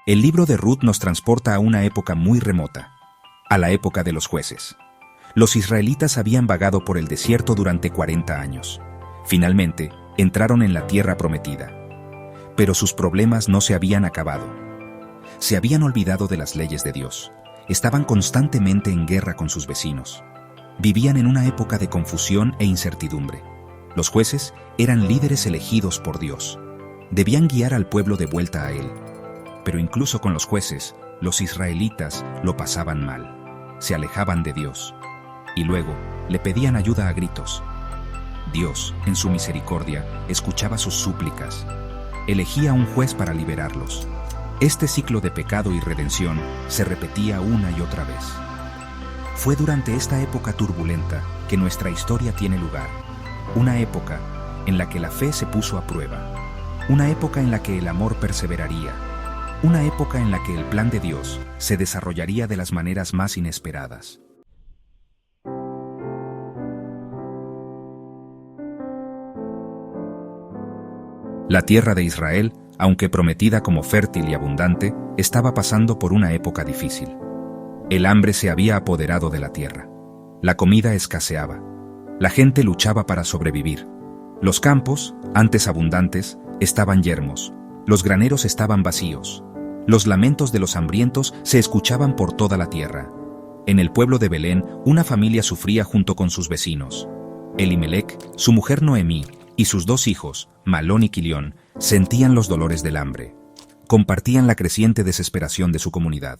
El libro de Ruth nos transporta a una época muy remota, a la época de los jueces. Los israelitas habían vagado por el desierto durante 40 años. Finalmente, entraron en la tierra prometida. Pero sus problemas no se habían acabado. Se habían olvidado de las leyes de Dios. Estaban constantemente en guerra con sus vecinos. Vivían en una época de confusión e incertidumbre. Los jueces eran líderes elegidos por Dios. Debían guiar al pueblo de vuelta a Él. Pero incluso con los jueces, los israelitas lo pasaban mal. Se alejaban de Dios. Y luego le pedían ayuda a gritos. Dios, en su misericordia, escuchaba sus súplicas. Elegía un juez para liberarlos. Este ciclo de pecado y redención se repetía una y otra vez. Fue durante esta época turbulenta que nuestra historia tiene lugar. Una época en la que la fe se puso a prueba. Una época en la que el amor perseveraría. Una época en la que el plan de Dios se desarrollaría de las maneras más inesperadas. La tierra de Israel, aunque prometida como fértil y abundante, estaba pasando por una época difícil. El hambre se había apoderado de la tierra. La comida escaseaba. La gente luchaba para sobrevivir. Los campos, antes abundantes, estaban yermos. Los graneros estaban vacíos. Los lamentos de los hambrientos se escuchaban por toda la tierra. En el pueblo de Belén, una familia sufría junto con sus vecinos. Elimelec, su mujer Noemí, y sus 2 hijos, Malón y Quilión, sentían los dolores del hambre. Compartían la creciente desesperación de su comunidad.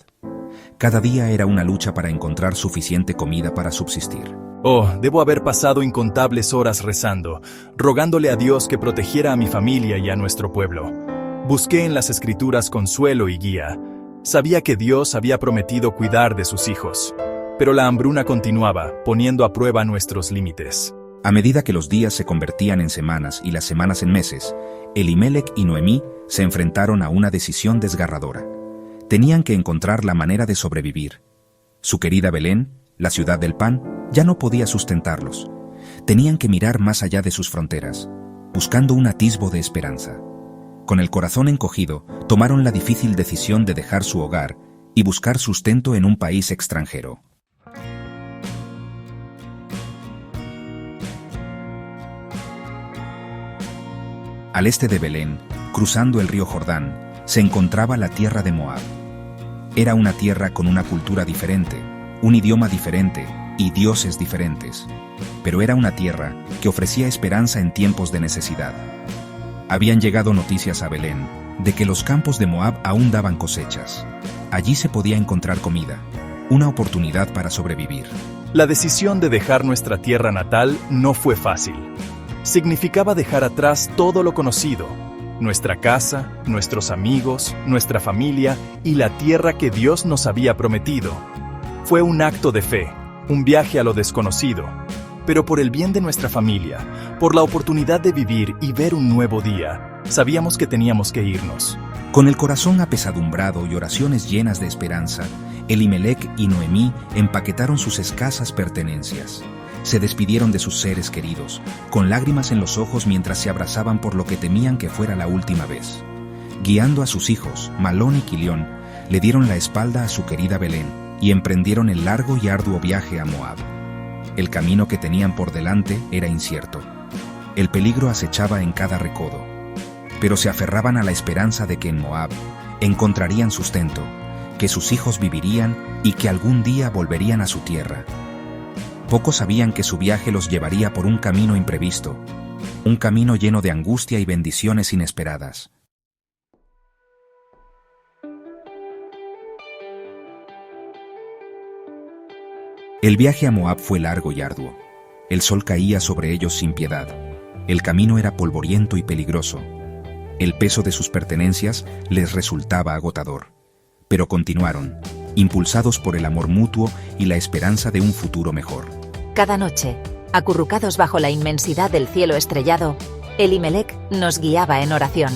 Cada día era una lucha para encontrar suficiente comida para subsistir. Oh, debo haber pasado incontables horas rezando, rogándole a Dios que protegiera a mi familia y a nuestro pueblo. Busqué en las Escrituras consuelo y guía. Sabía que Dios había prometido cuidar de sus hijos. Pero la hambruna continuaba, poniendo a prueba nuestros límites. A medida que los días se convertían en semanas y las semanas en meses, Elimelec y Noemí se enfrentaron a una decisión desgarradora. Tenían que encontrar la manera de sobrevivir. Su querida Belén, la ciudad del pan, ya no podía sustentarlos. Tenían que mirar más allá de sus fronteras, buscando un atisbo de esperanza. Con el corazón encogido, tomaron la difícil decisión de dejar su hogar y buscar sustento en un país extranjero. Al este de Belén, cruzando el río Jordán, se encontraba la tierra de Moab. Era una tierra con una cultura diferente, un idioma diferente y dioses diferentes. Pero era una tierra que ofrecía esperanza en tiempos de necesidad. Habían llegado noticias a Belén de que los campos de Moab aún daban cosechas. Allí se podía encontrar comida, una oportunidad para sobrevivir. La decisión de dejar nuestra tierra natal no fue fácil. Significaba dejar atrás todo lo conocido, nuestra casa, nuestros amigos, nuestra familia y la tierra que Dios nos había prometido. Fue un acto de fe, un viaje a lo desconocido, pero por el bien de nuestra familia, por la oportunidad de vivir y ver un nuevo día, sabíamos que teníamos que irnos. Con el corazón apesadumbrado y oraciones llenas de esperanza, Elimelec y Noemí empaquetaron sus escasas pertenencias. Se despidieron de sus seres queridos, con lágrimas en los ojos mientras se abrazaban por lo que temían que fuera la última vez. Guiando a sus hijos, Malón y Quilión, le dieron la espalda a su querida Belén y emprendieron el largo y arduo viaje a Moab. El camino que tenían por delante era incierto. El peligro acechaba en cada recodo. Pero se aferraban a la esperanza de que en Moab encontrarían sustento, que sus hijos vivirían y que algún día volverían a su tierra. Pocos sabían que su viaje los llevaría por un camino imprevisto, un camino lleno de angustia y bendiciones inesperadas. El viaje a Moab fue largo y arduo. El sol caía sobre ellos sin piedad. El camino era polvoriento y peligroso. El peso de sus pertenencias les resultaba agotador. Pero continuaron, impulsados por el amor mutuo y la esperanza de un futuro mejor. Cada noche, acurrucados bajo la inmensidad del cielo estrellado, Elimelec nos guiaba en oración.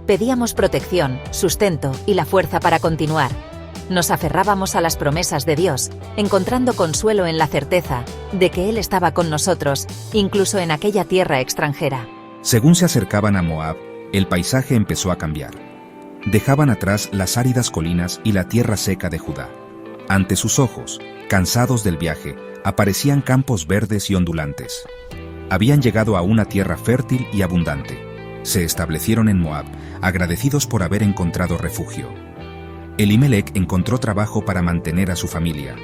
Pedíamos protección, sustento y la fuerza para continuar. Nos aferrábamos a las promesas de Dios, encontrando consuelo en la certeza de que Él estaba con nosotros, incluso en aquella tierra extranjera. Según se acercaban a Moab, el paisaje empezó a cambiar. Dejaban atrás las áridas colinas y la tierra seca de Judá. Ante sus ojos, cansados del viaje, aparecían campos verdes y ondulantes. Habían llegado a una tierra fértil y abundante. Se establecieron en Moab, agradecidos por haber encontrado refugio. Elimelec encontró trabajo para mantener a su familia.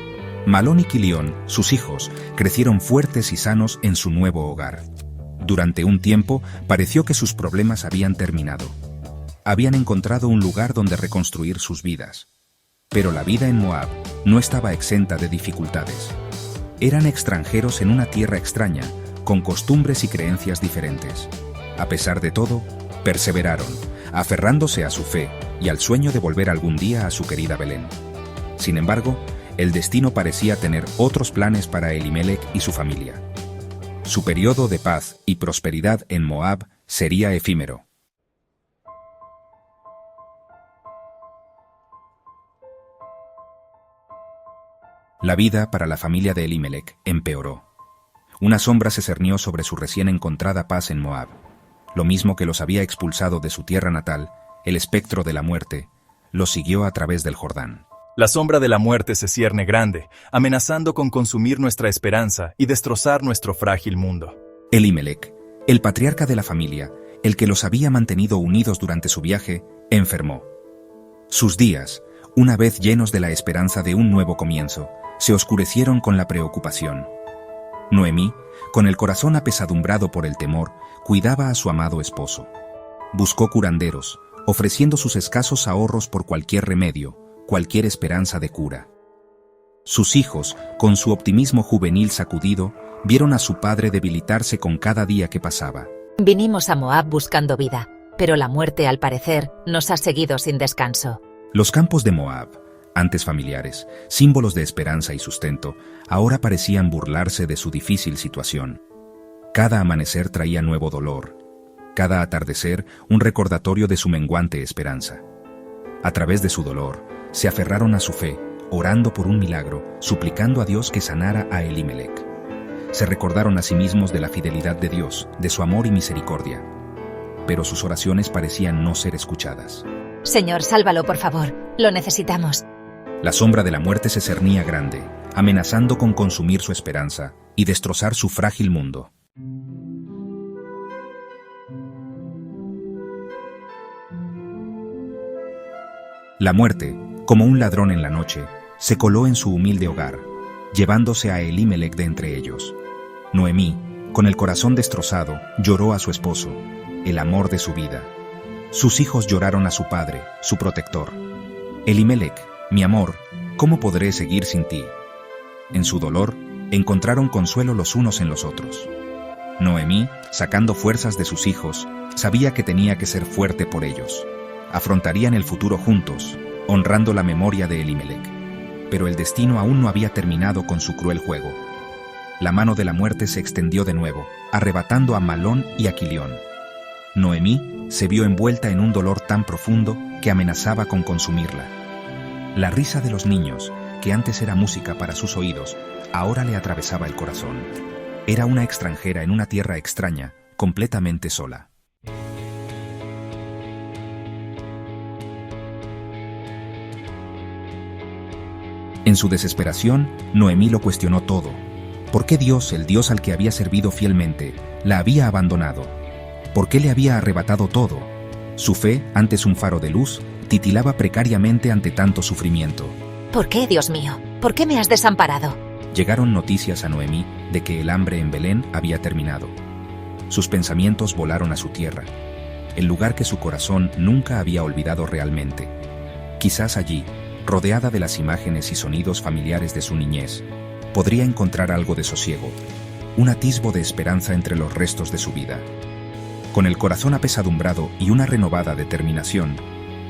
Malón y Quilión, sus hijos, crecieron fuertes y sanos en su nuevo hogar. Durante un tiempo, pareció que sus problemas habían terminado. Habían encontrado un lugar donde reconstruir sus vidas. Pero la vida en Moab no estaba exenta de dificultades. Eran extranjeros en una tierra extraña, con costumbres y creencias diferentes. A pesar de todo, perseveraron, aferrándose a su fe y al sueño de volver algún día a su querida Belén. Sin embargo, el destino parecía tener otros planes para Elimelec y su familia. Su periodo de paz y prosperidad en Moab sería efímero. La vida para la familia de Elimelec empeoró. Una sombra se cernió sobre su recién encontrada paz en Moab. Lo mismo que los había expulsado de su tierra natal, el espectro de la muerte los siguió a través del Jordán. La sombra de la muerte se cierne grande, amenazando con consumir nuestra esperanza y destrozar nuestro frágil mundo. Elimelec, el patriarca de la familia, el que los había mantenido unidos durante su viaje, enfermó. Sus días, una vez llenos de la esperanza de un nuevo comienzo, se oscurecieron con la preocupación. Noemí, con el corazón apesadumbrado por el temor, cuidaba a su amado esposo. Buscó curanderos, ofreciendo sus escasos ahorros por cualquier remedio, cualquier esperanza de cura. Sus hijos, con su optimismo juvenil sacudido, vieron a su padre debilitarse con cada día que pasaba. Vinimos a Moab buscando vida, pero la muerte, al parecer, nos ha seguido sin descanso. Los campos de Moab, antes familiares, símbolos de esperanza y sustento, ahora parecían burlarse de su difícil situación. Cada amanecer traía nuevo dolor, cada atardecer un recordatorio de su menguante esperanza. A través de su dolor, se aferraron a su fe, orando por un milagro, suplicando a Dios que sanara a Elimelec. Se recordaron a sí mismos de la fidelidad de Dios, de su amor y misericordia. Pero sus oraciones parecían no ser escuchadas. Señor, sálvalo, por favor. Lo necesitamos. La sombra de la muerte se cernía grande, amenazando con consumir su esperanza y destrozar su frágil mundo. La muerte, como un ladrón en la noche, se coló en su humilde hogar, llevándose a Elimelec de entre ellos. Noemí, con el corazón destrozado, lloró a su esposo, el amor de su vida. Sus hijos lloraron a su padre, su protector. Elimelec, mi amor, ¿cómo podré seguir sin ti? En su dolor, encontraron consuelo los unos en los otros. Noemí, sacando fuerzas de sus hijos, sabía que tenía que ser fuerte por ellos. Afrontarían el futuro juntos, honrando la memoria de Elimelec. Pero el destino aún no había terminado con su cruel juego. La mano de la muerte se extendió de nuevo, arrebatando a Malón y a Quilión. Noemí se vio envuelta en un dolor tan profundo que amenazaba con consumirla. La risa de los niños, que antes era música para sus oídos, ahora le atravesaba el corazón. Era una extranjera en una tierra extraña, completamente sola. En su desesperación, Noemí lo cuestionó todo. ¿Por qué Dios, el Dios al que había servido fielmente, la había abandonado? ¿Por qué le había arrebatado todo? Su fe, antes un faro de luz, titilaba precariamente ante tanto sufrimiento. ¿Por qué, Dios mío? ¿Por qué me has desamparado? Llegaron noticias a Noemí de que el hambre en Belén había terminado. Sus pensamientos volaron a su tierra, el lugar que su corazón nunca había olvidado realmente. Quizás allí, rodeada de las imágenes y sonidos familiares de su niñez, podría encontrar algo de sosiego, un atisbo de esperanza entre los restos de su vida. Con el corazón apesadumbrado y una renovada determinación,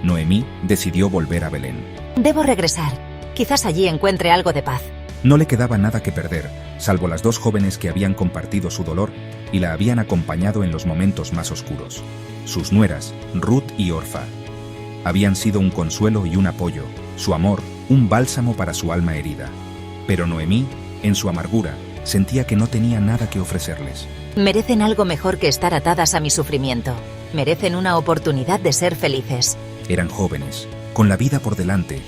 Noemí decidió volver a Belén. Debo regresar. Quizás allí encuentre algo de paz. No le quedaba nada que perder, salvo las dos jóvenes que habían compartido su dolor y la habían acompañado en los momentos más oscuros. Sus nueras, Ruth y Orfa. Habían sido un consuelo y un apoyo, su amor, un bálsamo para su alma herida. Pero Noemí, en su amargura, sentía que no tenía nada que ofrecerles. Merecen algo mejor que estar atadas a mi sufrimiento. Merecen una oportunidad de ser felices. Eran jóvenes, con la vida por delante.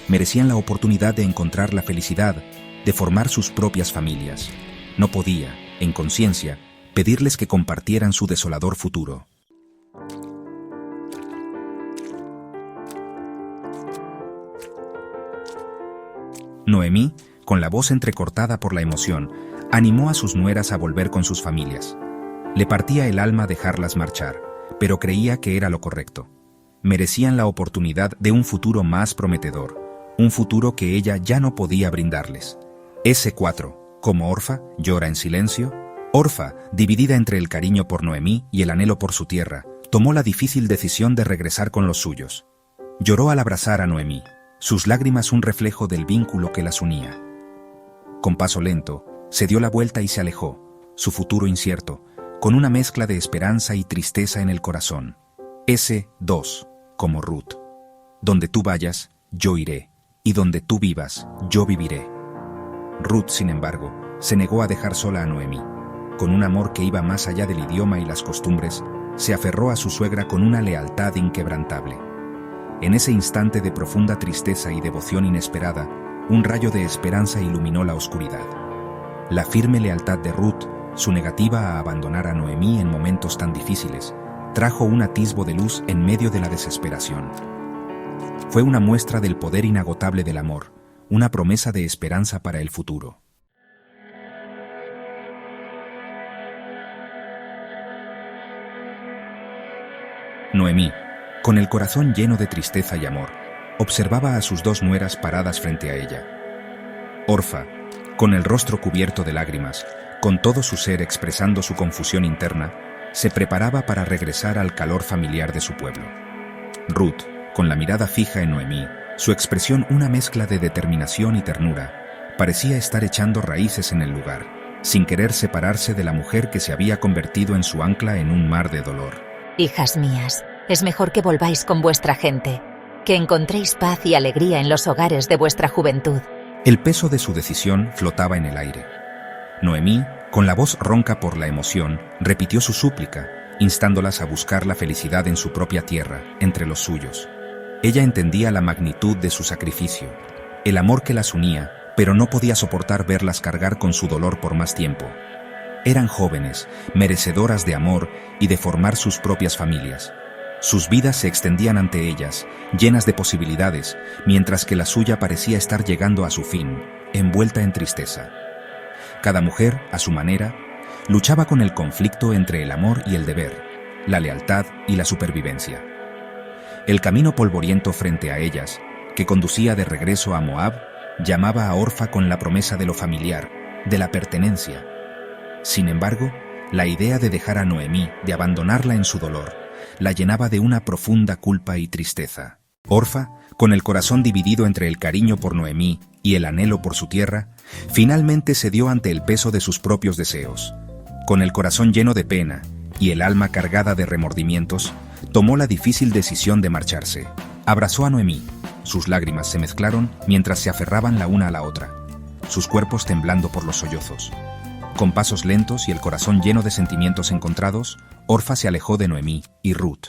Merecían la oportunidad de encontrar la felicidad, de formar sus propias familias. No podía, en conciencia, pedirles que compartieran su desolador futuro. Noemí, con la voz entrecortada por la emoción, animó a sus nueras a volver con sus familias. Le partía el alma dejarlas marchar, pero creía que era lo correcto. Merecían la oportunidad de un futuro más prometedor, un futuro que ella ya no podía brindarles. S4, como Orfa, llora en silencio. Orfa, dividida entre el cariño por Noemí y el anhelo por su tierra, tomó la difícil decisión de regresar con los suyos. Lloró al abrazar a Noemí, sus lágrimas un reflejo del vínculo que las unía. Con paso lento, se dio la vuelta y se alejó, su futuro incierto, con una mezcla de esperanza y tristeza en el corazón. S2, como Ruth. Donde tú vayas, yo iré, y donde tú vivas, yo viviré. Ruth, sin embargo, se negó a dejar sola a Noemí. Con un amor que iba más allá del idioma y las costumbres, se aferró a su suegra con una lealtad inquebrantable. En ese instante de profunda tristeza y devoción inesperada, un rayo de esperanza iluminó la oscuridad. La firme lealtad de Ruth, su negativa a abandonar a Noemí en momentos tan difíciles, trajo un atisbo de luz en medio de la desesperación. Fue una muestra del poder inagotable del amor, una promesa de esperanza para el futuro. Noemí, con el corazón lleno de tristeza y amor, observaba a sus dos nueras paradas frente a ella. Orfa, con el rostro cubierto de lágrimas, con todo su ser expresando su confusión interna, se preparaba para regresar al calor familiar de su pueblo. Ruth, con la mirada fija en Noemí, su expresión una mezcla de determinación y ternura, parecía estar echando raíces en el lugar, sin querer separarse de la mujer que se había convertido en su ancla en un mar de dolor. Hijas mías, es mejor que volváis con vuestra gente, que encontréis paz y alegría en los hogares de vuestra juventud. El peso de su decisión flotaba en el aire. Noemí, con la voz ronca por la emoción, repitió su súplica, instándolas a buscar la felicidad en su propia tierra, entre los suyos. Ella entendía la magnitud de su sacrificio, el amor que las unía, pero no podía soportar verlas cargar con su dolor por más tiempo. Eran jóvenes, merecedoras de amor y de formar sus propias familias. Sus vidas se extendían ante ellas, llenas de posibilidades, mientras que la suya parecía estar llegando a su fin, envuelta en tristeza. Cada mujer, a su manera, luchaba con el conflicto entre el amor y el deber, la lealtad y la supervivencia. El camino polvoriento frente a ellas, que conducía de regreso a Moab, llamaba a Orfa con la promesa de lo familiar, de la pertenencia. Sin embargo, la idea de dejar a Noemí, de abandonarla en su dolor, la llenaba de una profunda culpa y tristeza. Orfa, con el corazón dividido entre el cariño por Noemí y el anhelo por su tierra, finalmente cedió ante el peso de sus propios deseos. Con el corazón lleno de pena y el alma cargada de remordimientos, tomó la difícil decisión de marcharse. Abrazó a Noemí. Sus lágrimas se mezclaron mientras se aferraban la una a la otra, sus cuerpos temblando por los sollozos. Con pasos lentos y el corazón lleno de sentimientos encontrados, Orfa se alejó de Noemí y Ruth.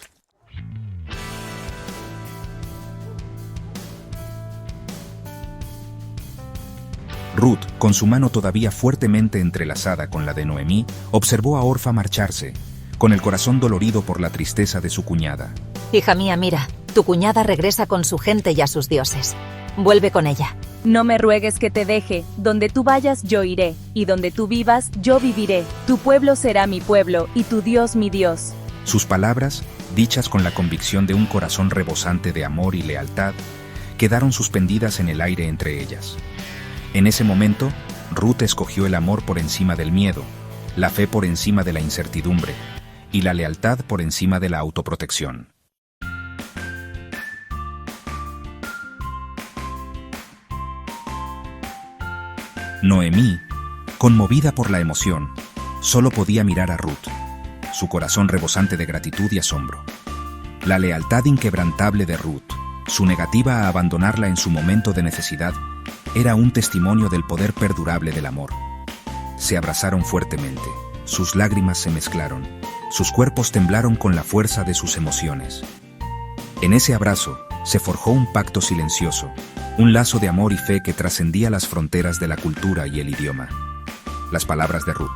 Ruth, con su mano todavía fuertemente entrelazada con la de Noemí, observó a Orfa marcharse, con el corazón dolorido por la tristeza de su cuñada. Hija mía, mira, tu cuñada regresa con su gente y a sus dioses. Vuelve con ella. No me ruegues que te deje, donde tú vayas yo iré, y donde tú vivas yo viviré. Tu pueblo será mi pueblo, y tu Dios mi Dios. Sus palabras, dichas con la convicción de un corazón rebosante de amor y lealtad, quedaron suspendidas en el aire entre ellas. En ese momento, Ruth escogió el amor por encima del miedo, la fe por encima de la incertidumbre, y la lealtad por encima de la autoprotección. Noemí, conmovida por la emoción, solo podía mirar a Ruth, su corazón rebosante de gratitud y asombro. La lealtad inquebrantable de Ruth, su negativa a abandonarla en su momento de necesidad, era un testimonio del poder perdurable del amor. Se abrazaron fuertemente, sus lágrimas se mezclaron, sus cuerpos temblaron con la fuerza de sus emociones. En ese abrazo se forjó un pacto silencioso, un lazo de amor y fe que trascendía las fronteras de la cultura y el idioma. Las palabras de Ruth: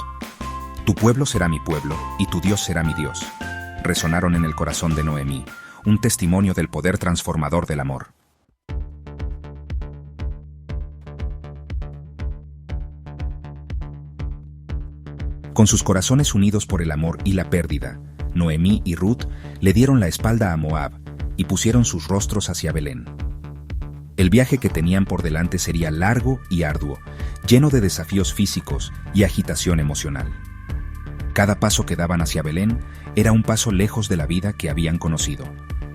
"Tu pueblo será mi pueblo y tu Dios será mi Dios", resonaron en el corazón de Noemí, un testimonio del poder transformador del amor. Con sus corazones unidos por el amor y la pérdida, Noemí y Ruth le dieron la espalda a Moab y pusieron sus rostros hacia Belén. El viaje que tenían por delante sería largo y arduo, lleno de desafíos físicos y agitación emocional. Cada paso que daban hacia Belén era un paso lejos de la vida que habían conocido,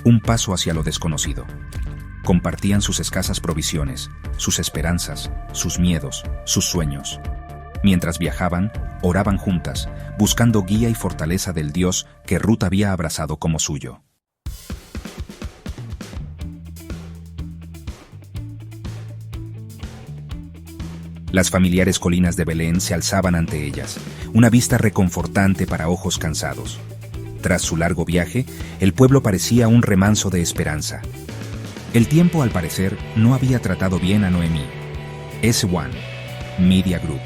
un paso hacia lo desconocido. Compartían sus escasas provisiones, sus esperanzas, sus miedos, sus sueños. Mientras viajaban, oraban juntas, buscando guía y fortaleza del Dios que Ruth había abrazado como suyo. Las familiares colinas de Belén se alzaban ante ellas, una vista reconfortante para ojos cansados. Tras su largo viaje, el pueblo parecía un remanso de esperanza. El tiempo, al parecer, no había tratado bien a Noemí. S1 Media Group.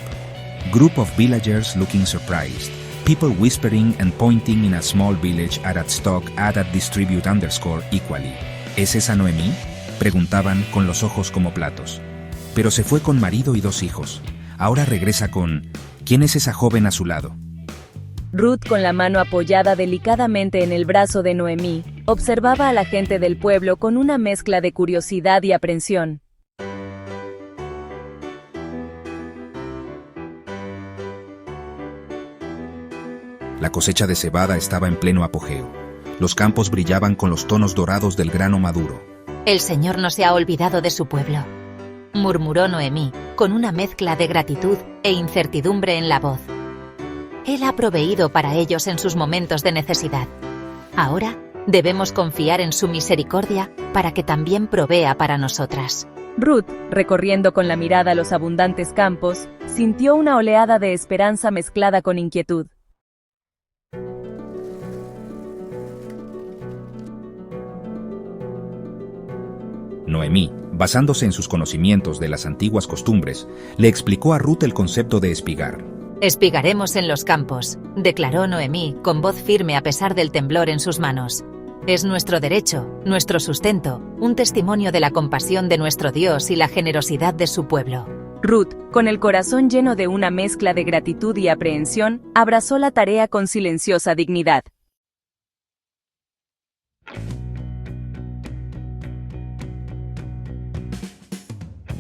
Group of villagers looking surprised. People whispering and pointing in a small village at stock at distribute _equally. ¿Es esa Noemí?, preguntaban con los ojos como platos. Pero se fue con marido y 2 hijos. Ahora regresa con... ¿Quién es esa joven a su lado? Ruth, con la mano apoyada delicadamente en el brazo de Noemí, observaba a la gente del pueblo con una mezcla de curiosidad y aprensión. La cosecha de cebada estaba en pleno apogeo. Los campos brillaban con los tonos dorados del grano maduro. El Señor no se ha olvidado de su pueblo, murmuró Noemí, con una mezcla de gratitud e incertidumbre en la voz. Él ha proveído para ellos en sus momentos de necesidad. Ahora debemos confiar en su misericordia para que también provea para nosotras. Ruth, recorriendo con la mirada los abundantes campos, sintió una oleada de esperanza mezclada con inquietud. Noemí, basándose en sus conocimientos de las antiguas costumbres, le explicó a Ruth el concepto de espigar. Espigaremos en los campos, declaró Noemí con voz firme a pesar del temblor en sus manos. Es nuestro derecho, nuestro sustento, un testimonio de la compasión de nuestro Dios y la generosidad de su pueblo. Ruth, con el corazón lleno de una mezcla de gratitud y aprehensión, abrazó la tarea con silenciosa dignidad.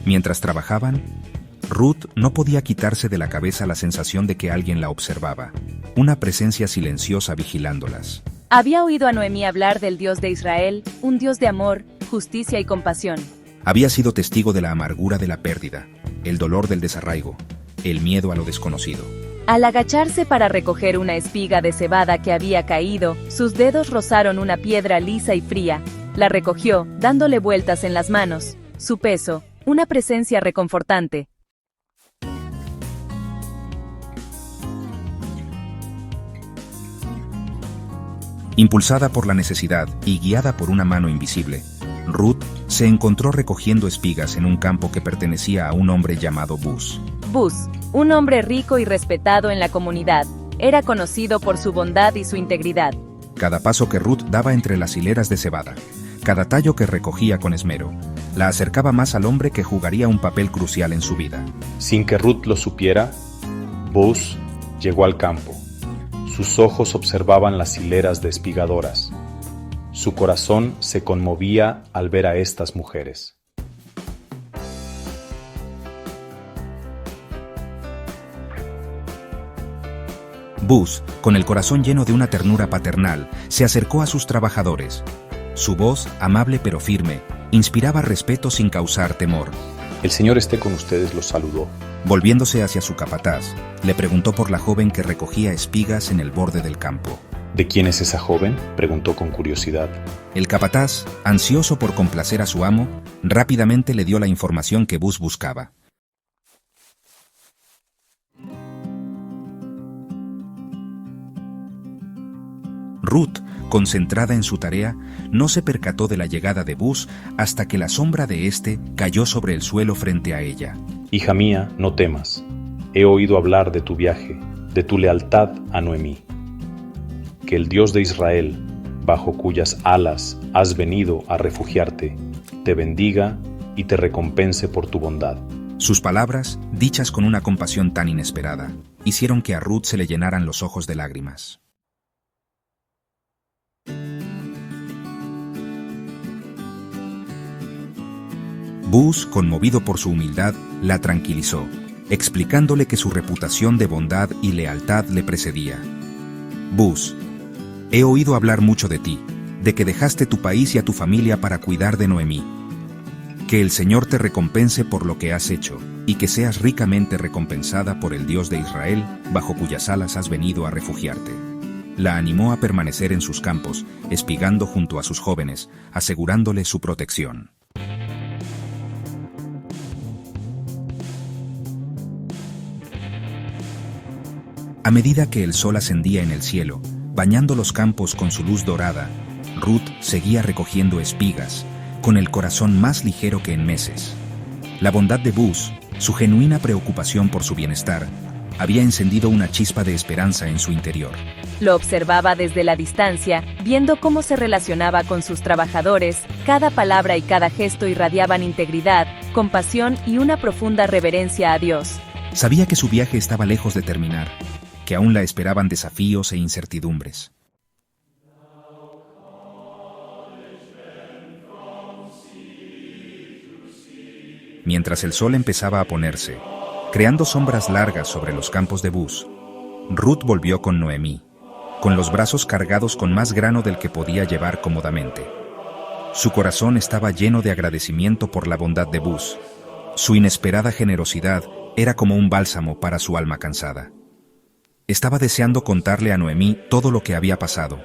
Mientras trabajaban, Ruth no podía quitarse de la cabeza la sensación de que alguien la observaba, una presencia silenciosa vigilándolas. Había oído a Noemí hablar del Dios de Israel, un Dios de amor, justicia y compasión. Había sido testigo de la amargura de la pérdida, el dolor del desarraigo, el miedo a lo desconocido. Al agacharse para recoger una espiga de cebada que había caído, sus dedos rozaron una piedra lisa y fría. La recogió, dándole vueltas en las manos. Su peso, una presencia reconfortante. Impulsada por la necesidad y guiada por una mano invisible, Ruth se encontró recogiendo espigas en un campo que pertenecía a un hombre llamado Buz. Buz, un hombre rico y respetado en la comunidad, era conocido por su bondad y su integridad. Cada paso que Ruth daba entre las hileras de cebada, cada tallo que recogía con esmero, la acercaba más al hombre que jugaría un papel crucial en su vida. Sin que Ruth lo supiera, Buz llegó al campo. Sus ojos observaban las hileras de espigadoras. Su corazón se conmovía al ver a estas mujeres. Buz, con el corazón lleno de una ternura paternal, se acercó a sus trabajadores. Su voz, amable pero firme, inspiraba respeto sin causar temor. El Señor esté con ustedes, los saludó. Volviéndose hacia su capataz, le preguntó por la joven que recogía espigas en el borde del campo. ¿De quién es esa joven?, preguntó con curiosidad. El capataz, ansioso por complacer a su amo, rápidamente le dio la información que Buz buscaba. Ruth, concentrada en su tarea, no se percató de la llegada de Buz hasta que la sombra de éste cayó sobre el suelo frente a ella. Hija mía, no temas. He oído hablar de tu viaje, de tu lealtad a Noemí. Que el Dios de Israel, bajo cuyas alas has venido a refugiarte, te bendiga y te recompense por tu bondad. Sus palabras, dichas con una compasión tan inesperada, hicieron que a Ruth se le llenaran los ojos de lágrimas. Buz, conmovido por su humildad, la tranquilizó, explicándole que su reputación de bondad y lealtad le precedía. Buz, he oído hablar mucho de ti, de que dejaste tu país y a tu familia para cuidar de Noemí. Que el Señor te recompense por lo que has hecho, y que seas ricamente recompensada por el Dios de Israel, bajo cuyas alas has venido a refugiarte. La animó a permanecer en sus campos, espigando junto a sus jóvenes, asegurándole su protección. A medida que el sol ascendía en el cielo, bañando los campos con su luz dorada, Ruth seguía recogiendo espigas, con el corazón más ligero que en meses. La bondad de Buz, su genuina preocupación por su bienestar, había encendido una chispa de esperanza en su interior. Lo observaba desde la distancia, viendo cómo se relacionaba con sus trabajadores. Cada palabra y cada gesto irradiaban integridad, compasión y una profunda reverencia a Dios. Sabía que su viaje estaba lejos de terminar, que aún la esperaban desafíos e incertidumbres. Mientras el sol empezaba a ponerse, creando sombras largas sobre los campos de Buz, Ruth volvió con Noemí, con los brazos cargados con más grano del que podía llevar cómodamente. Su corazón estaba lleno de agradecimiento por la bondad de Buz. Su inesperada generosidad era como un bálsamo para su alma cansada. Estaba deseando contarle a Noemí todo lo que había pasado,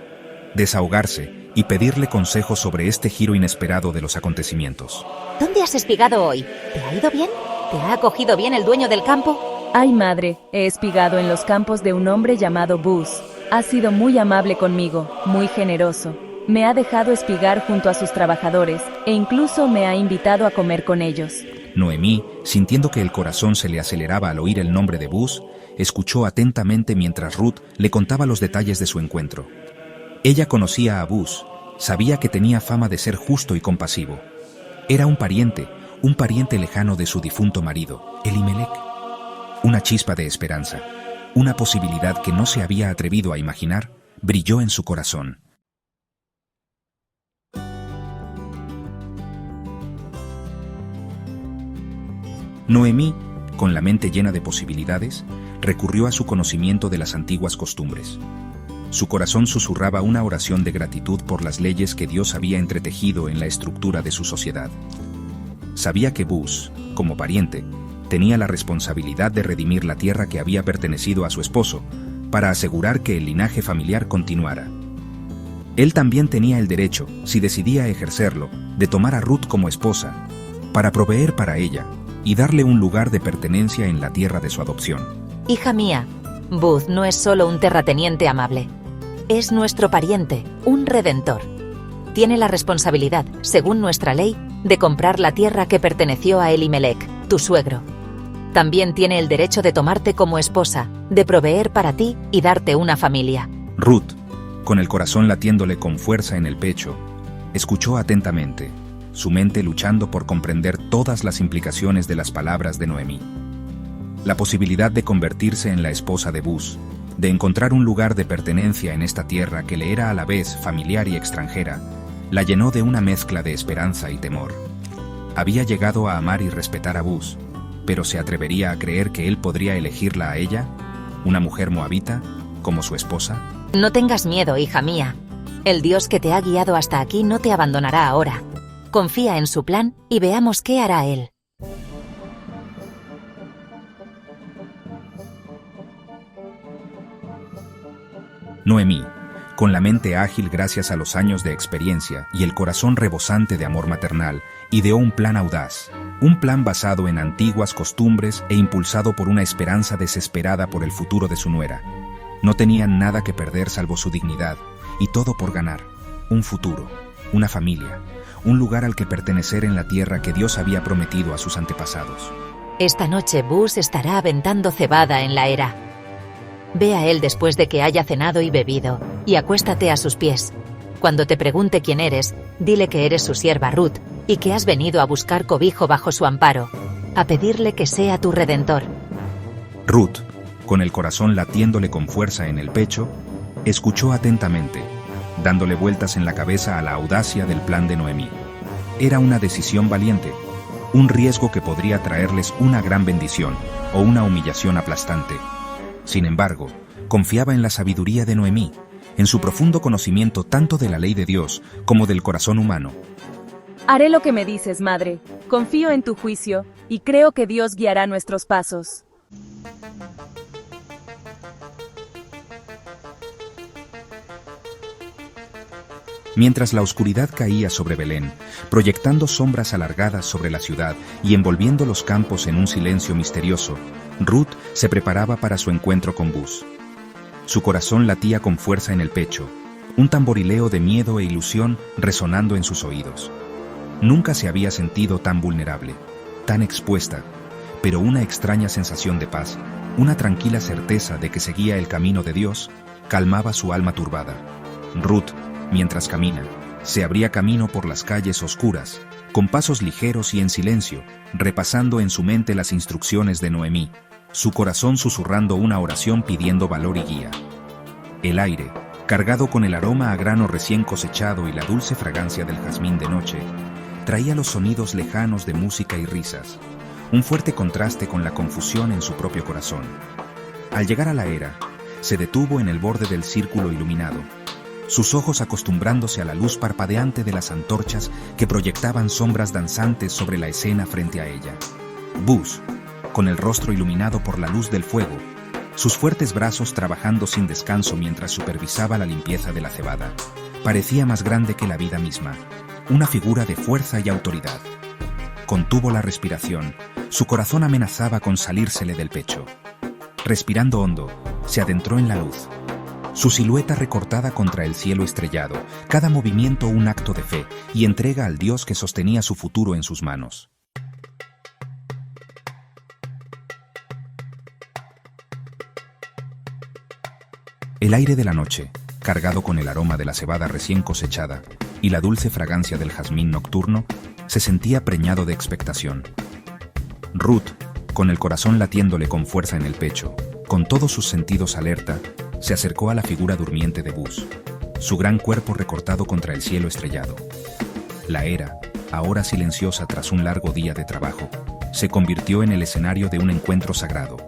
desahogarse y pedirle consejos sobre este giro inesperado de los acontecimientos. ¿Dónde has espigado hoy? ¿Te ha ido bien? ¿Te ha acogido bien el dueño del campo? Ay, madre, he espigado en los campos de un hombre llamado Buz. Ha sido muy amable conmigo, muy generoso. Me ha dejado espigar junto a sus trabajadores e incluso me ha invitado a comer con ellos. Noemí, sintiendo que el corazón se le aceleraba al oír el nombre de Buz, escuchó atentamente mientras Ruth le contaba los detalles de su encuentro. Ella conocía a Buz, sabía que tenía fama de ser justo y compasivo. Era un pariente lejano de su difunto marido, Elimelec. Una chispa de esperanza, una posibilidad que no se había atrevido a imaginar, brilló en su corazón. Noemí, con la mente llena de posibilidades, recurrió a su conocimiento de las antiguas costumbres. Su corazón susurraba una oración de gratitud por las leyes que Dios había entretejido en la estructura de su sociedad. Sabía que Buz, como pariente, tenía la responsabilidad de redimir la tierra que había pertenecido a su esposo, para asegurar que el linaje familiar continuara. Él también tenía el derecho, si decidía ejercerlo, de tomar a Ruth como esposa, para proveer para ella y darle un lugar de pertenencia en la tierra de su adopción. Hija mía, Buz no es solo un terrateniente amable. Es nuestro pariente, un redentor. Tiene la responsabilidad, según nuestra ley, de comprar la tierra que perteneció a Elimelec, tu suegro. También tiene el derecho de tomarte como esposa, de proveer para ti y darte una familia. Ruth, con el corazón latiéndole con fuerza en el pecho, escuchó atentamente, su mente luchando por comprender todas las implicaciones de las palabras de Noemí. La posibilidad de convertirse en la esposa de Buz, de encontrar un lugar de pertenencia en esta tierra que le era a la vez familiar y extranjera, la llenó de una mezcla de esperanza y temor. Había llegado a amar y respetar a Buz, pero ¿se atrevería a creer que él podría elegirla a ella, una mujer moabita, como su esposa? No tengas miedo, hija mía. El Dios que te ha guiado hasta aquí no te abandonará ahora. Confía en su plan y veamos qué hará él. Noemí, con la mente ágil gracias a los años de experiencia y el corazón rebosante de amor maternal, ideó un plan audaz, un plan basado en antiguas costumbres e impulsado por una esperanza desesperada por el futuro de su nuera. No tenían nada que perder salvo su dignidad, y todo por ganar: un futuro, una familia, un lugar al que pertenecer en la tierra que Dios había prometido a sus antepasados. Esta noche Buzz estará aventando cebada en la era. Ve a él después de que haya cenado y bebido, y acuéstate a sus pies. Cuando te pregunte quién eres, dile que eres su sierva Ruth, y que has venido a buscar cobijo bajo su amparo, a pedirle que sea tu redentor. Ruth, con el corazón latiéndole con fuerza en el pecho, escuchó atentamente, dándole vueltas en la cabeza a la audacia del plan de Noemí. Era una decisión valiente, un riesgo que podría traerles una gran bendición o una humillación aplastante. Sin embargo, confiaba en la sabiduría de Noemí, en su profundo conocimiento tanto de la ley de Dios como del corazón humano. Haré lo que me dices, madre. Confío en tu juicio, y creo que Dios guiará nuestros pasos. Mientras la oscuridad caía sobre Belén, proyectando sombras alargadas sobre la ciudad y envolviendo los campos en un silencio misterioso, Ruth se preparaba para su encuentro con Buzz. Su corazón latía con fuerza en el pecho, un tamborileo de miedo e ilusión resonando en sus oídos. Nunca se había sentido tan vulnerable, tan expuesta, pero una extraña sensación de paz, una tranquila certeza de que seguía el camino de Dios, calmaba su alma turbada. Ruth, mientras camina, se abría camino por las calles oscuras, con pasos ligeros y en silencio, repasando en su mente las instrucciones de Noemí, su corazón susurrando una oración pidiendo valor y guía. El aire, cargado con el aroma a grano recién cosechado y la dulce fragancia del jazmín de noche, traía los sonidos lejanos de música y risas, un fuerte contraste con la confusión en su propio corazón. Al llegar a la era, se detuvo en el borde del círculo iluminado, sus ojos acostumbrándose a la luz parpadeante de las antorchas que proyectaban sombras danzantes sobre la escena frente a ella. Buzz, con el rostro iluminado por la luz del fuego, sus fuertes brazos trabajando sin descanso mientras supervisaba la limpieza de la cebada, parecía más grande que la vida misma, una figura de fuerza y autoridad. Contuvo la respiración, su corazón amenazaba con salírsele del pecho. Respirando hondo, se adentró en la luz. Su silueta recortada contra el cielo estrellado, cada movimiento un acto de fe y entrega al Dios que sostenía su futuro en sus manos. El aire de la noche, cargado con el aroma de la cebada recién cosechada y la dulce fragancia del jazmín nocturno, se sentía preñado de expectación. Ruth, con el corazón latiéndole con fuerza en el pecho, con todos sus sentidos alerta, se acercó a la figura durmiente de Buzz, su gran cuerpo recortado contra el cielo estrellado. La era, ahora silenciosa tras un largo día de trabajo, se convirtió en el escenario de un encuentro sagrado,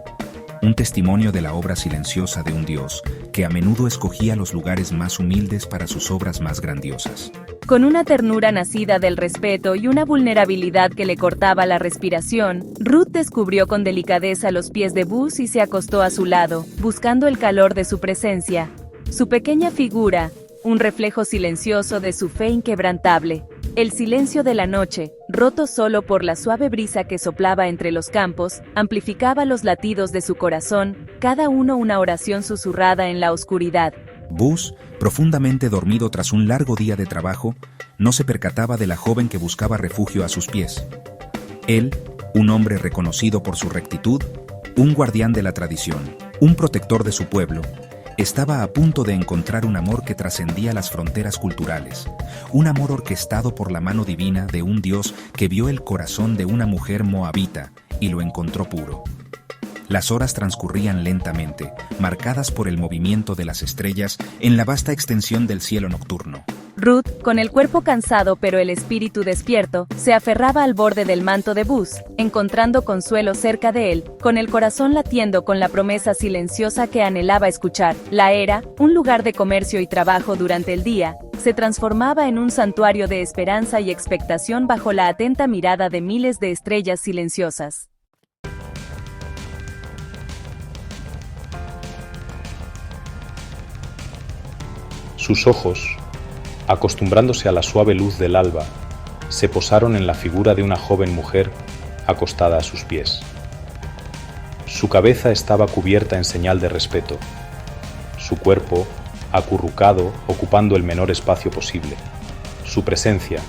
un testimonio de la obra silenciosa de un Dios que a menudo escogía los lugares más humildes para sus obras más grandiosas. Con una ternura nacida del respeto y una vulnerabilidad que le cortaba la respiración, Ruth descubrió con delicadeza los pies de Buzz y se acostó a su lado, buscando el calor de su presencia. Su pequeña figura, un reflejo silencioso de su fe inquebrantable. El silencio de la noche, roto solo por la suave brisa que soplaba entre los campos, amplificaba los latidos de su corazón, cada uno una oración susurrada en la oscuridad. Buzz, profundamente dormido tras un largo día de trabajo, no se percataba de la joven que buscaba refugio a sus pies. Él, un hombre reconocido por su rectitud, un guardián de la tradición, un protector de su pueblo, estaba a punto de encontrar un amor que trascendía las fronteras culturales, un amor orquestado por la mano divina de un Dios que vio el corazón de una mujer moabita y lo encontró puro. Las horas transcurrían lentamente, marcadas por el movimiento de las estrellas en la vasta extensión del cielo nocturno. Ruth, con el cuerpo cansado pero el espíritu despierto, se aferraba al borde del manto de Buzz, encontrando consuelo cerca de él, con el corazón latiendo con la promesa silenciosa que anhelaba escuchar. La era, un lugar de comercio y trabajo durante el día, se transformaba en un santuario de esperanza y expectación bajo la atenta mirada de miles de estrellas silenciosas. Sus ojos, acostumbrándose a la suave luz del alba, se posaron en la figura de una joven mujer acostada a sus pies. Su cabeza estaba cubierta en señal de respeto, su cuerpo, acurrucado, ocupando el menor espacio posible, su presencia,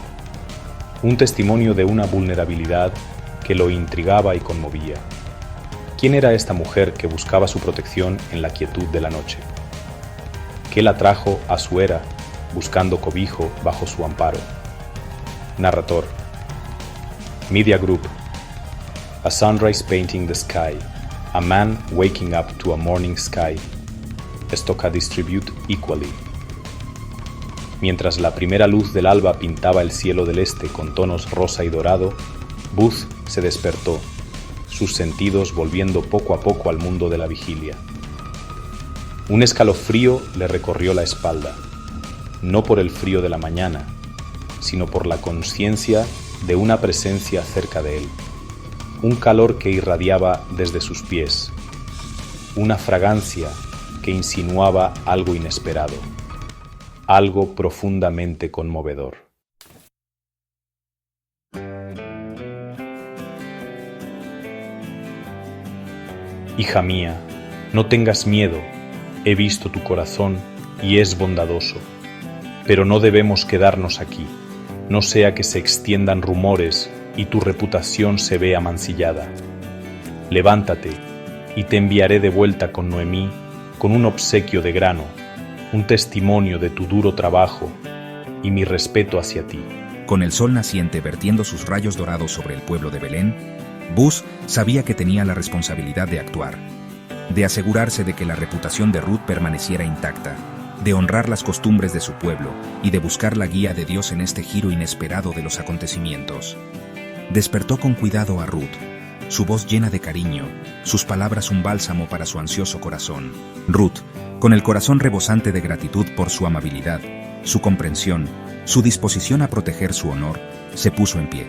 un testimonio de una vulnerabilidad que lo intrigaba y conmovía. ¿Quién era esta mujer que buscaba su protección en la quietud de la noche? ¿Qué la trajo a su era, buscando cobijo bajo su amparo? Narrador. Media Group. A sunrise painting the sky. A man waking up to a morning sky. Stocka distribute equally. Mientras la primera luz del alba pintaba el cielo del este con tonos rosa y dorado, Booth se despertó, sus sentidos volviendo poco a poco al mundo de la vigilia. Un escalofrío le recorrió la espalda, no por el frío de la mañana, sino por la conciencia de una presencia cerca de él, un calor que irradiaba desde sus pies, una fragancia que insinuaba algo inesperado, algo profundamente conmovedor. Hija mía, no tengas miedo, he visto tu corazón y es bondadoso, pero no debemos quedarnos aquí, no sea que se extiendan rumores y tu reputación se vea mancillada. Levántate y te enviaré de vuelta con Noemí con un obsequio de grano, un testimonio de tu duro trabajo y mi respeto hacia ti. Con el sol naciente vertiendo sus rayos dorados sobre el pueblo de Belén, Booth sabía que tenía la responsabilidad de actuar, de asegurarse de que la reputación de Ruth permaneciera intacta, de honrar las costumbres de su pueblo y de buscar la guía de Dios en este giro inesperado de los acontecimientos. Despertó con cuidado a Ruth, su voz llena de cariño, sus palabras un bálsamo para su ansioso corazón. Ruth, con el corazón rebosante de gratitud por su amabilidad, su comprensión, su disposición a proteger su honor, se puso en pie.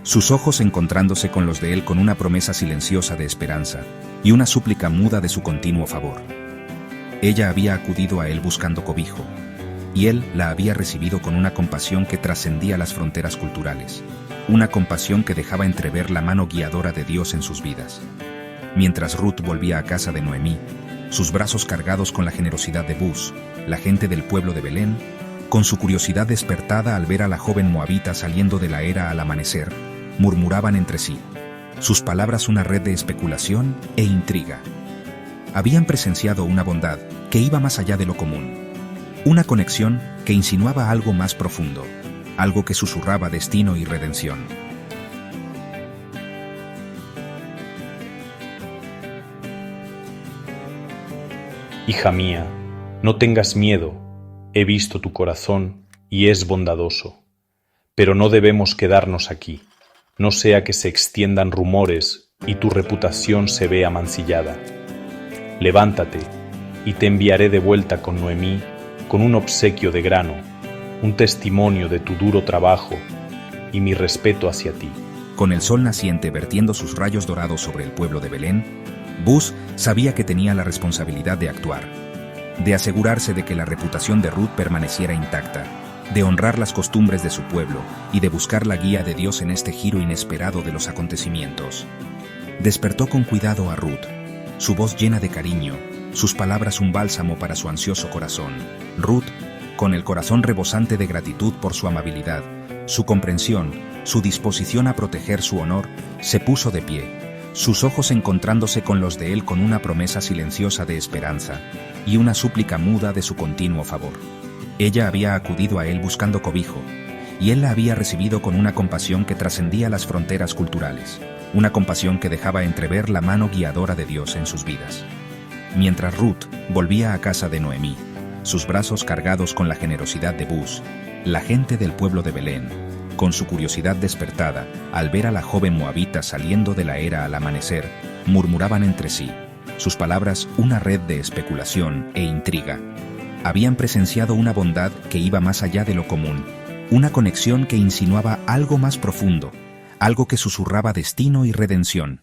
Sus ojos encontrándose con los de él con una promesa silenciosa de esperanza y una súplica muda de su continuo favor. Ella había acudido a él buscando cobijo, y él la había recibido con una compasión que trascendía las fronteras culturales, una compasión que dejaba entrever la mano guiadora de Dios en sus vidas. Mientras Ruth volvía a casa de Noemí, sus brazos cargados con la generosidad de Booth, la gente del pueblo de Belén, con su curiosidad despertada al ver a la joven moabita saliendo de la era al amanecer, murmuraban entre sí, sus palabras una red de especulación e intriga. Habían presenciado una bondad que iba más allá de lo común, una conexión que insinuaba algo más profundo, algo que susurraba destino y redención. Hija mía, no tengas miedo, he visto tu corazón y es bondadoso, pero no debemos quedarnos aquí, no sea que se extiendan rumores y tu reputación se vea mancillada. Levántate y te enviaré de vuelta con Noemí con un obsequio de grano, un testimonio de tu duro trabajo y mi respeto hacia ti. Con el sol naciente vertiendo sus rayos dorados sobre el pueblo de Belén, Booth sabía que tenía la responsabilidad de actuar, de asegurarse de que la reputación de Ruth permaneciera intacta, de honrar las costumbres de su pueblo y de buscar la guía de Dios en este giro inesperado de los acontecimientos. Despertó con cuidado a Ruth, su voz llena de cariño, sus palabras un bálsamo para su ansioso corazón. Ruth, con el corazón rebosante de gratitud por su amabilidad, su comprensión, su disposición a proteger su honor, se puso de pie, sus ojos encontrándose con los de él con una promesa silenciosa de esperanza y una súplica muda de su continuo favor. Ella había acudido a él buscando cobijo, y él la había recibido con una compasión que trascendía las fronteras culturales, una compasión que dejaba entrever la mano guiadora de Dios en sus vidas. Mientras Ruth volvía a casa de Noemí, sus brazos cargados con la generosidad de Booth, la gente del pueblo de Belén, con su curiosidad despertada al ver a la joven moabita saliendo de la era al amanecer, murmuraban entre sí, sus palabras una red de especulación e intriga. Habían presenciado una bondad que iba más allá de lo común, una conexión que insinuaba algo más profundo, algo que susurraba destino y redención.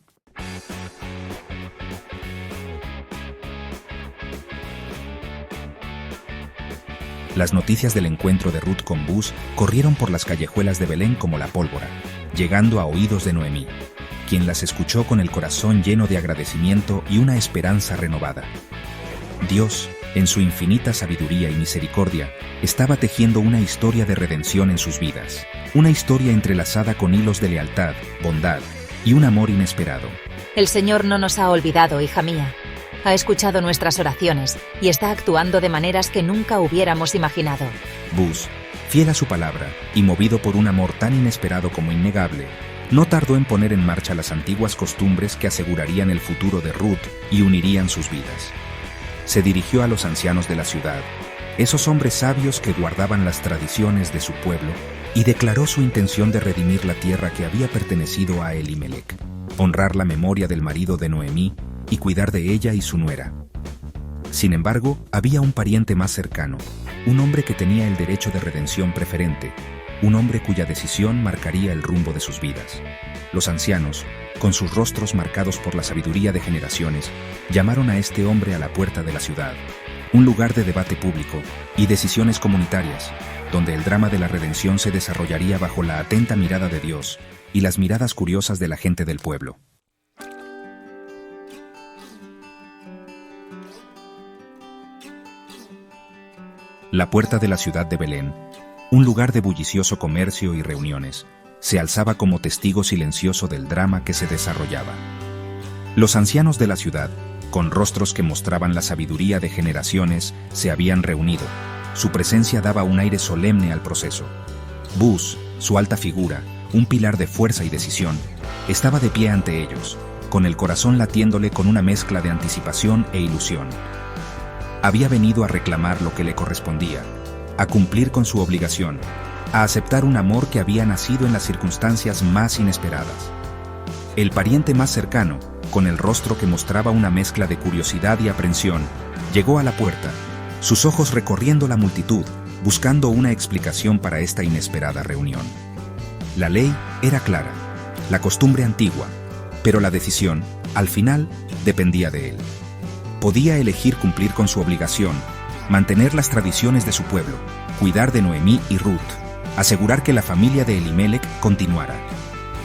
Las noticias del encuentro de Ruth con Booth corrieron por las callejuelas de Belén como la pólvora, llegando a oídos de Noemí, quien las escuchó con el corazón lleno de agradecimiento y una esperanza renovada. Dios, en su infinita sabiduría y misericordia, estaba tejiendo una historia de redención en sus vidas. Una historia entrelazada con hilos de lealtad, bondad y un amor inesperado. El Señor no nos ha olvidado, hija mía. Ha escuchado nuestras oraciones y está actuando de maneras que nunca hubiéramos imaginado. Buz, fiel a su palabra y movido por un amor tan inesperado como innegable, no tardó en poner en marcha las antiguas costumbres que asegurarían el futuro de Ruth y unirían sus vidas. Se dirigió a los ancianos de la ciudad, esos hombres sabios que guardaban las tradiciones de su pueblo, y declaró su intención de redimir la tierra que había pertenecido a Elimelec, honrar la memoria del marido de Noemí y cuidar de ella y su nuera. Sin embargo, había un pariente más cercano, un hombre que tenía el derecho de redención preferente, un hombre cuya decisión marcaría el rumbo de sus vidas. Los ancianos, con sus rostros marcados por la sabiduría de generaciones, llamaron a este hombre a la puerta de la ciudad, un lugar de debate público y decisiones comunitarias, donde el drama de la redención se desarrollaría bajo la atenta mirada de Dios y las miradas curiosas de la gente del pueblo. La puerta de la ciudad de Belén, un lugar de bullicioso comercio y reuniones, se alzaba como testigo silencioso del drama que se desarrollaba. Los ancianos de la ciudad, con rostros que mostraban la sabiduría de generaciones, se habían reunido. Su presencia daba un aire solemne al proceso. Buz, su alta figura, un pilar de fuerza y decisión, estaba de pie ante ellos, con el corazón latiéndole con una mezcla de anticipación e ilusión. Había venido a reclamar lo que le correspondía, a cumplir con su obligación, a aceptar un amor que había nacido en las circunstancias más inesperadas. El pariente más cercano, con el rostro que mostraba una mezcla de curiosidad y aprensión, llegó a la puerta, sus ojos recorriendo la multitud, buscando una explicación para esta inesperada reunión. La ley era clara, la costumbre antigua, pero la decisión, al final, dependía de él. Podía elegir cumplir con su obligación, mantener las tradiciones de su pueblo, cuidar de Noemí y Ruth, asegurar que la familia de Elimelec continuara.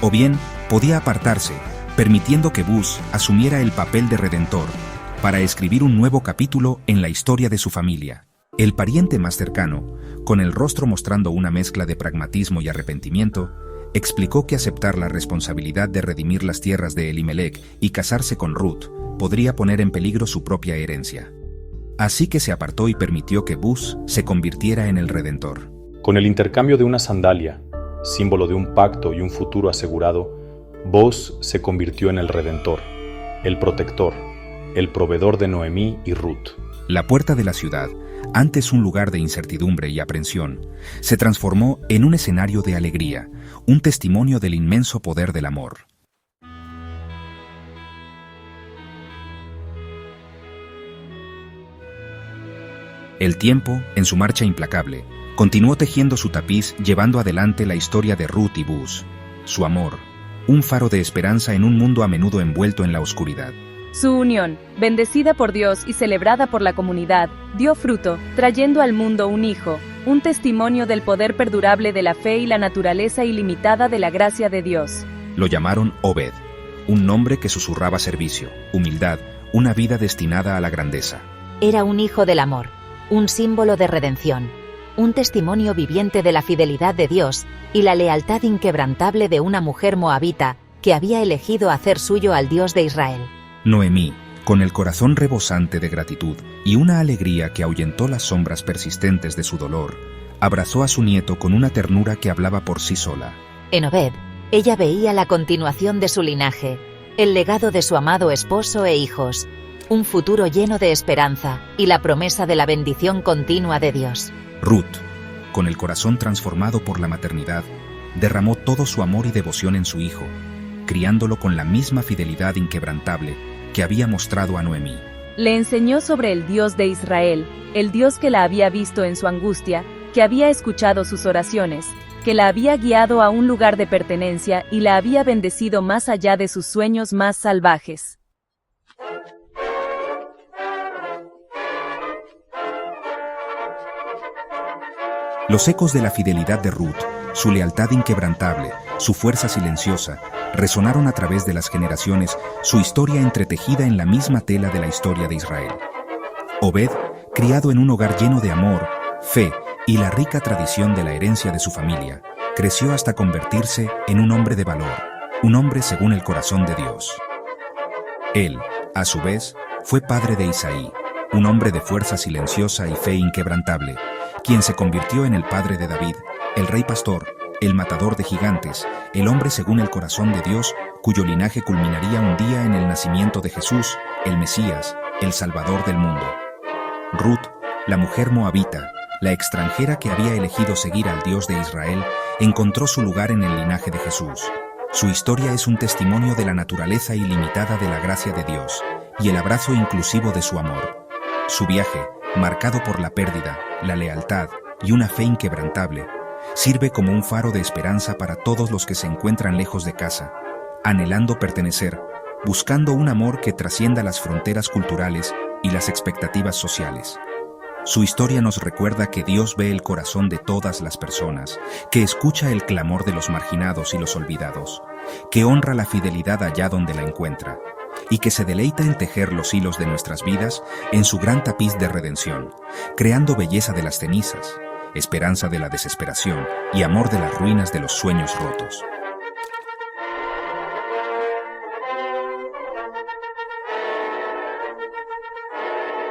O bien, podía apartarse, permitiendo que Buz asumiera el papel de redentor, para escribir un nuevo capítulo en la historia de su familia. El pariente más cercano, con el rostro mostrando una mezcla de pragmatismo y arrepentimiento, explicó que aceptar la responsabilidad de redimir las tierras de Elimelec y casarse con Ruth podría poner en peligro su propia herencia. Así que se apartó y permitió que Buz se convirtiera en el redentor. Con el intercambio de una sandalia, símbolo de un pacto y un futuro asegurado, Buz se convirtió en el redentor, el protector, el proveedor de Noemí y Ruth. La puerta de la ciudad, antes un lugar de incertidumbre y aprensión, se transformó en un escenario de alegría, un testimonio del inmenso poder del amor. El tiempo, en su marcha implacable, continuó tejiendo su tapiz, llevando adelante la historia de Ruth y Buz. Su amor, un faro de esperanza en un mundo a menudo envuelto en la oscuridad. Su unión, bendecida por Dios y celebrada por la comunidad, dio fruto, trayendo al mundo un hijo, un testimonio del poder perdurable de la fe y la naturaleza ilimitada de la gracia de Dios. Lo llamaron Obed, un nombre que susurraba servicio, humildad, una vida destinada a la grandeza. Era un hijo del amor, un símbolo de redención, un testimonio viviente de la fidelidad de Dios y la lealtad inquebrantable de una mujer moabita que había elegido hacer suyo al Dios de Israel. Noemí, con el corazón rebosante de gratitud y una alegría que ahuyentó las sombras persistentes de su dolor, abrazó a su nieto con una ternura que hablaba por sí sola. En Obed, ella veía la continuación de su linaje, el legado de su amado esposo e hijos, un futuro lleno de esperanza y la promesa de la bendición continua de Dios. Ruth, con el corazón transformado por la maternidad, derramó todo su amor y devoción en su hijo, criándolo con la misma fidelidad inquebrantable que había mostrado a Noemí. Le enseñó sobre el Dios de Israel, el Dios que la había visto en su angustia, que había escuchado sus oraciones, que la había guiado a un lugar de pertenencia y la había bendecido más allá de sus sueños más salvajes. Los ecos de la fidelidad de Ruth, su lealtad inquebrantable, su fuerza silenciosa, resonaron a través de las generaciones, su historia entretejida en la misma tela de la historia de Israel. Obed criado en un hogar lleno de amor, fe y la rica tradición de la herencia de su familia, creció hasta convertirse en un hombre de valor, un hombre según el corazón de Dios. Él, a su vez, fue padre de Isaí, un hombre de fuerza silenciosa y fe inquebrantable, quien se convirtió en el padre de David, el rey pastor, el matador de gigantes, el hombre según el corazón de Dios, cuyo linaje culminaría un día en el nacimiento de Jesús, el Mesías, el Salvador del mundo. Ruth, la mujer moabita, la extranjera que había elegido seguir al Dios de Israel, encontró su lugar en el linaje de Jesús. Su historia es un testimonio de la naturaleza ilimitada de la gracia de Dios y el abrazo inclusivo de su amor. Su viaje, marcado por la pérdida, la lealtad y una fe inquebrantable, sirve como un faro de esperanza para todos los que se encuentran lejos de casa, anhelando pertenecer, buscando un amor que trascienda las fronteras culturales y las expectativas sociales. Su historia nos recuerda que Dios ve el corazón de todas las personas, que escucha el clamor de los marginados y los olvidados, que honra la fidelidad allá donde la encuentra, y que se deleita en tejer los hilos de nuestras vidas en su gran tapiz de redención, creando belleza de las cenizas, esperanza de la desesperación y amor de las ruinas de los sueños rotos.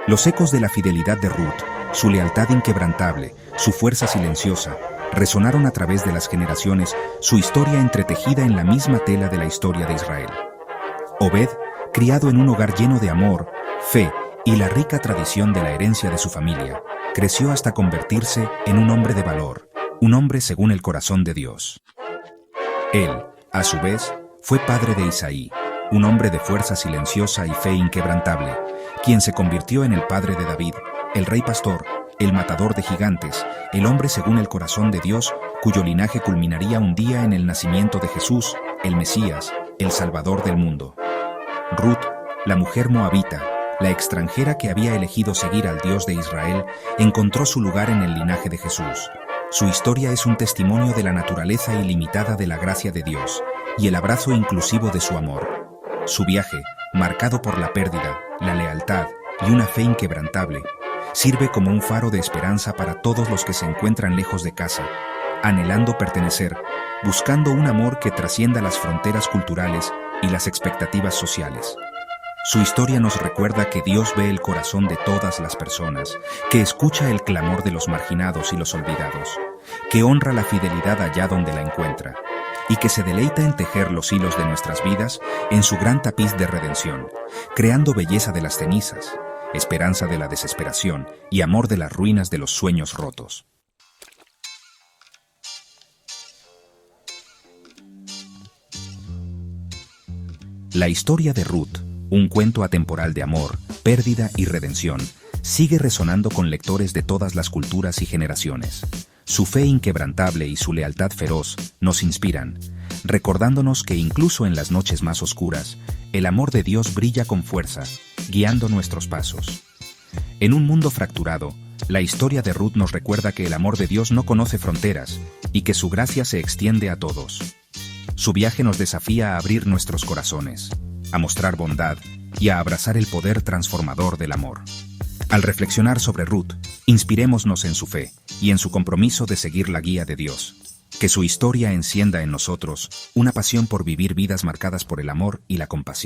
Los ecos de la fidelidad de Ruth, su lealtad inquebrantable, su fuerza silenciosa, resonaron a través de las generaciones, su historia entretejida en la misma tela de la historia de Israel. Obed, criado en un hogar lleno de amor, fe y la rica tradición de la herencia de su familia, creció hasta convertirse en un hombre de valor, un hombre según el corazón de Dios. Él, a su vez, fue padre de Isaí, un hombre de fuerza silenciosa y fe inquebrantable, quien se convirtió en el padre de David, el rey pastor, el matador de gigantes, el hombre según el corazón de Dios, cuyo linaje culminaría un día en el nacimiento de Jesús, el Mesías, el Salvador del mundo. Ruth, la mujer moabita, la extranjera que había elegido seguir al Dios de Israel, encontró su lugar en el linaje de Jesús. Su historia es un testimonio de la naturaleza ilimitada de la gracia de Dios y el abrazo inclusivo de su amor. Su viaje, marcado por la pérdida, la lealtad y una fe inquebrantable, sirve como un faro de esperanza para todos los que se encuentran lejos de casa, anhelando pertenecer, buscando un amor que trascienda las fronteras culturales y las expectativas sociales. Su historia nos recuerda que Dios ve el corazón de todas las personas, que escucha el clamor de los marginados y los olvidados, que honra la fidelidad allá donde la encuentra, y que se deleita en tejer los hilos de nuestras vidas en su gran tapiz de redención, creando belleza de las cenizas, esperanza de la desesperación y amor de las ruinas de los sueños rotos. La historia de Ruth, un cuento atemporal de amor, pérdida y redención, sigue resonando con lectores de todas las culturas y generaciones. Su fe inquebrantable y su lealtad feroz nos inspiran, recordándonos que incluso en las noches más oscuras, el amor de Dios brilla con fuerza, guiando nuestros pasos. En un mundo fracturado, la historia de Ruth nos recuerda que el amor de Dios no conoce fronteras y que su gracia se extiende a todos. Su viaje nos desafía a abrir nuestros corazones, a mostrar bondad y a abrazar el poder transformador del amor. Al reflexionar sobre Ruth, inspirémonos en su fe y en su compromiso de seguir la guía de Dios. Que su historia encienda en nosotros una pasión por vivir vidas marcadas por el amor y la compasión.